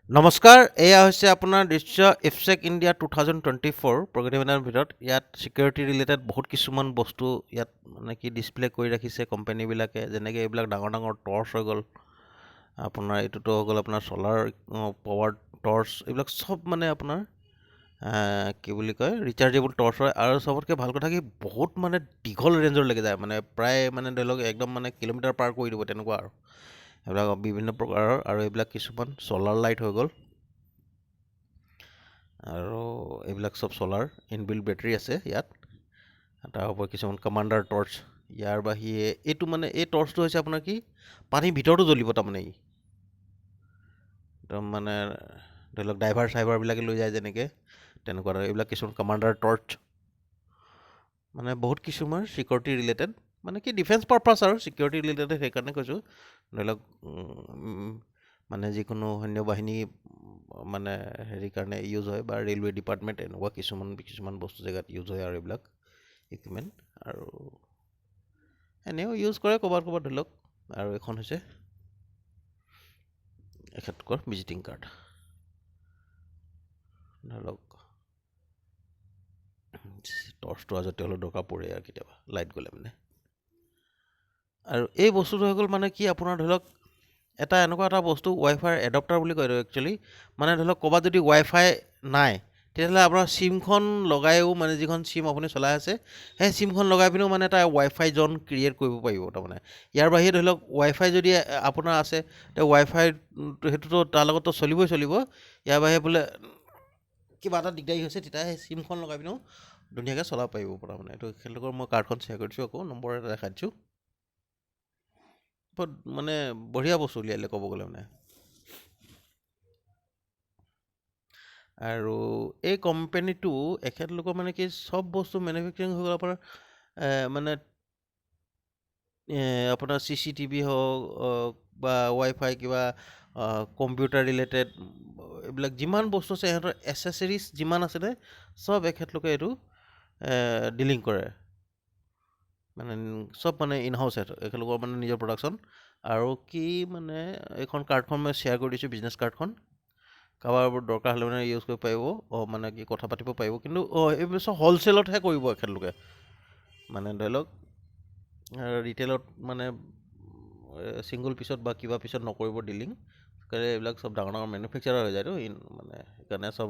নমস্কাৰ, এয়া হৈছে আপোনাৰ দৃশ্য ইফছেক ইণ্ডিয়া 2024 প্ৰগতিবেদনৰ ভিতৰত। ইয়াত ছিকিউৰিটি ৰিলেটেড বহুত কিছুমান বস্তু ইয়াত মানে কি ডিছপ্লে কৰি ৰাখিছে কোম্পানীবিলাকে, যেনেকৈ এইবিলাক ডাঙৰ ডাঙৰ টৰ্চ হৈ গ'ল, আপোনাৰ এইটোতো হৈ গ'ল আপোনাৰ ছ'লাৰ পাৱাৰ টৰ্চ, এইবিলাক চব মানে আপোনাৰ কি বুলি কয় ৰিচাৰ্জেবল টৰ্চ হয়। আৰু চবতকৈ ভাল কথা কি বহুত মানে দীঘল ৰেঞ্জলৈকে যায়, মানে প্ৰায় মানে ধৰি লওক একদম মানে কিলোমিটাৰ পাৰ কৰি দিব তেনেকুৱা আৰু। এইবিলাক বিভিন্ন প্ৰকাৰৰ, আৰু এইবিলাক কিছুমান ছ'লাৰ লাইট হৈ গ'ল, আৰু এইবিলাক চব ছ'লাৰ ইনবিল্ট বেটাৰী আছে ইয়াত। তাৰ ওপৰত কিছুমান কমাণ্ডাৰ টৰ্চ। ইয়াৰ বাহিৰে এইটো মানে এই টৰ্চটো হৈছে আপোনাৰ কি পানীৰ ভিতৰতো জ্বলিব, তাৰমানে একদম মানে ধৰি লওক ড্ৰাইভাৰ চাইভাৰবিলাকে লৈ যায় যেনেকৈ তেনেকুৱা ধৰণৰ। এইবিলাক কিছুমান কমাণ্ডাৰ টৰ্চ, মানে বহুত কিছুমান ছিকিউৰিটি ৰিলেটেড, মানে কি ডিফেন্স পাৰপাছ আৰু ছিকিউৰিটি ৰিলেটেড, সেইকাৰণে কৈছোঁ। ধৰি লওক মানে যিকোনো সৈন্য বাহিনী মানে হেৰি কাৰণে ইউজ হয়, বা ৰেলৱে ডিপাৰ্টমেণ্ট, এনেকুৱা কিছুমান বস্তু জেগাত ইউজ হয় আৰু এইবিলাক ইকুইপমেণ্ট, আৰু এনেও ইউজ কৰে ক'ৰবাত ক'ৰবাত ধৰি লওক। আৰু এখন হৈছে এখেতলোকৰ ভিজিটিং কাৰ্ড, ধৰি লওক টৰ্চটো আজতে হ'লেও দৰকাৰ পৰে আৰু কেতিয়াবা লাইট গ'লে মানে। আৰু এই বস্তুটো হৈ গ'ল মানে কি আপোনাৰ ধৰি লওক এনেকুৱা এটা বস্তু, ৱাইফাই এডপ্টাৰ বুলি কয় এইটো একচুৱেলি। মানে ধৰি লওক ক'ৰবাত যদি ৱাইফাই নাই, তেতিয়াহ'লে আপোনাৰ চিমখন লগায়ো, মানে যিখন চিম আপুনি চলাই আছে সেই চিমখন লগাই পিনেও মানে এটা ৱাইফাই জন ক্ৰিয়েট কৰিব পাৰিব তাৰমানে। ইয়াৰ বাহিৰে ধৰি লওক ৱাইফাই যদি আপোনাৰ আছে, তে ৱাইফাই সেইটোতো তাৰ লগততো চলিব। ইয়াৰ বাহিৰে বোলে কিবা এটা দিগদাৰী হৈছে, তেতিয়া সেই চিমখন লগাই পিনেও ধুনীয়াকৈ চলাব পাৰিব তাৰমানে। এইটো সেইলোকৰ মই কাৰ্ডখন শ্বেয়াৰ কৰি দিছোঁ, আকৌ নম্বৰ এটা দেখাই দিছোঁ। বহুত মানে বঢ়িয়া বস্তু উলিয়ালে ক'ব গ'লে মানে। আৰু এই কোম্পেনীটো এখেতলোকৰ মানে কি চব বস্তু মেনুফেকচাৰিং হৈ গ'ল আপোনাৰ, মানে আপোনাৰ CCTV হওক বা ৱাইফাই, কিবা কম্পিউটাৰ ৰিলেটেড, এইবিলাক যিমান বস্তু আছে সিহঁতৰ এচেচেৰিজ যিমান আছিলে চব এখেতলোকে এইটো ডিলিং কৰে, মানে চব মানে ইনহাউচ এখেতলোকৰ মানে নিজৰ প্ৰডাকশ্যন। আৰু কি মানে এইখন কাৰ্ডখন মই শ্বেয়াৰ কৰি দিছোঁ, বিজনেছ কাৰ্ডখন। কাৰোবাৰ দৰকাৰ হ'লে মানে ইউজ কৰিব পাৰিব, মানে কি কথা পাতিব পাৰিব। কিন্তু এইবোৰ চব হ'লচেলতহে কৰিব এখেতলোকে, মানে ধৰি লওক ৰিটেইলত মানে ছিংগল পিছত বা কিবা পিছত নকৰিব ডিলিং। এইবিলাক চব ডাঙৰ ডাঙৰ মেনুফেকচাৰাৰ হৈ যায়তো, মানে সেইকাৰণে চব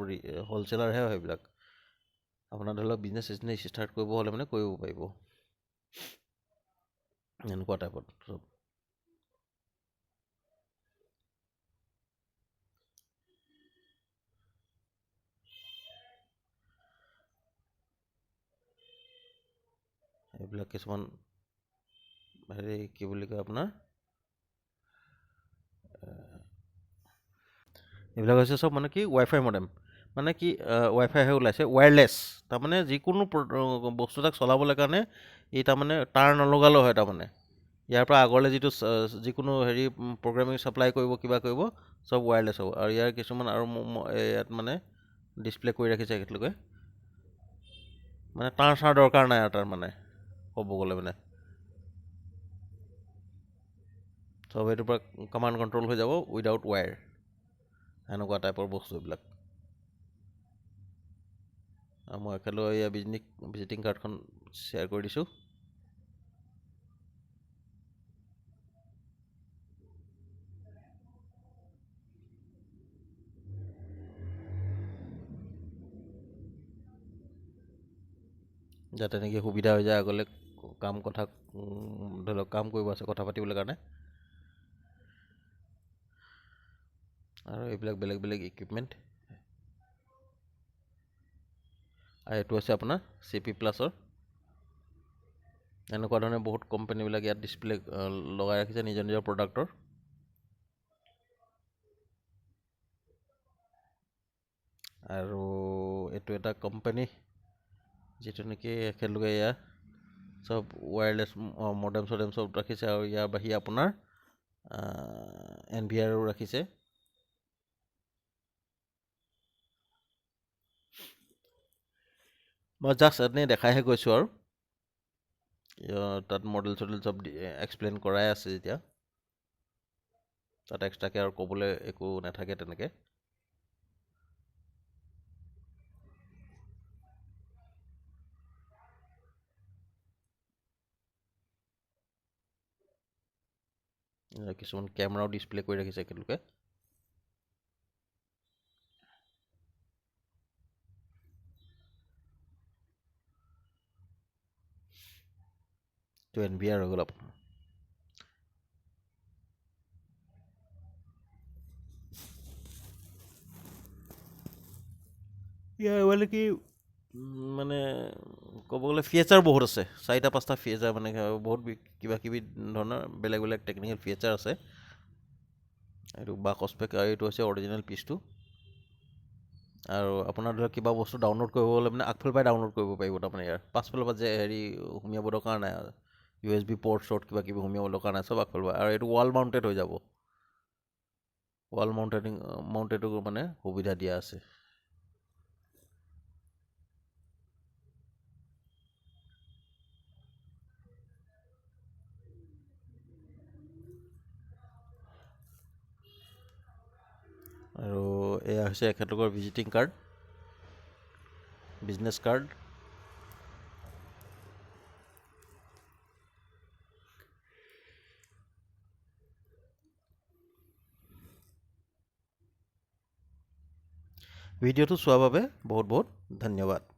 হ'লচেলাৰহে হয় এইবিলাক। আপোনাৰ ধৰি লওক বিজনেছ ষ্টাৰ্ট কৰিব হ'লে মানে কৰিব পাৰিব, এনেকুৱা টাইপত চব। এইবিলাক কিছুমান হেৰি কি বুলি কয় আপোনাৰ, এইবিলাক হৈছে চব মানে কি ৱাইফাই মডেম, মানে কি ৱাইফাইহে ওলাইছে ৱায়াৰলেছ। তাৰমানে যিকোনো বস্তু এটাক চলাবলৈ কাৰণে ই তাৰমানে তাঁৰ নলগালেও হয়। তাৰমানে ইয়াৰ পৰা আগলৈ যিটো যিকোনো হেৰি প্ৰগ্ৰেমিং ছাপ্লাই কৰিব, কিবা কৰিব, চব ৱায়াৰলেছ হ'ব। আৰু ইয়াৰ কিছুমান আৰু ইয়াত মানে ডিছপ্লে কৰি ৰাখিছে এখেতলোকে, মানে তাঁৰ চাৰ দৰকাৰ নাই আৰু তাৰ মানে ক'ব গ'লে মানে চব এইটোৰ পৰা কমাণ্ড কণ্ট্ৰল হৈ যাব উইদাউট ৱায়াৰ, এনেকুৱা টাইপৰ বস্তু এইবিলাক। আৰু মই একেলগে এয়া ভিজিটিং কাৰ্ডখন শ্বেয়াৰ কৰি দিছোঁ। যাতে নেকি সুবিধা হৈ যায় আগলৈ ধৰি লওক কাম কৰিব আছে, কথা পাতিবলৈ কাৰণে। আৰু এইবিলাক বেলেগ বেলেগ ইকুইপমেণ্ট। আৰু এইটো হৈছে আপোনাৰ CP প্লাছৰ। এনেকুৱা ধৰণে বহুত কোম্পানীবিলাক ইয়াত ডিছপ্লে লগাই ৰাখিছে নিজৰ নিজৰ প্ৰডাক্টৰ। আৰু এইটো এটা কোম্পানী যিটো নেকি একেলগে এয়া চব ৱায়াৰলেছ মডেম চডেম চব ৰাখিছে। আৰু ইয়াৰ বাহিৰে আপোনাৰ NVR ৰাখিছে। মই জাষ্ট এনেই দেখাইহে গৈছোঁ, আৰু তাত মডেল চডেল চব এক্সপ্লেইন কৰাই আছে যেতিয়া, তাত এক্সট্ৰাকৈ আৰু ক'বলৈ একো নাথাকে তেনেকৈ। কিছুমান কেমেৰাও ডিছপ্লে কৰি ৰাখিছে একেলগে। তো NVR হৈ গ'ল আপোনাৰ। ইয়াৰ মানে কি মানে ক'ব গ'লে ফিচাৰ বহুত আছে, 4-5টা ফিচাৰ মানে বহুত কিবা কিবি ধৰণৰ বেলেগ বেলেগ টেকনিকেল ফিচাৰ আছে। এইটো বাকচপেক, এইটো হৈছে অৰিজিনেল পিচটো। আৰু আপোনাৰ ধৰক কিবা বস্তু ডাউনলোড কৰিব হ'লে মানে আগফালৰ পৰাই ডাউনলোড কৰিব পাৰিব। তাৰমানে ইয়াৰ পাছফালৰ পৰা যে সুমিয়াব দৰকাৰ নাই, USB পৰ্ট চৰ্ট কিবা কিবি সুমিয়াব দৰকাৰ নাই, চব আগফালৰ পৰা। আৰু এইটো ৱাল মাউণ্টেড হৈ যাব, ৱাল মাউণ্টেডো মানে সুবিধা দিয়া আছে। আৰু এয়া হৈছে এখেতলোকৰ ভিজিটিং কাৰ্ড, বিজনেছ কাৰ্ড। ভিডিঅ'টো চোৱাৰ বাবে বহুত বহুত ধন্যবাদ।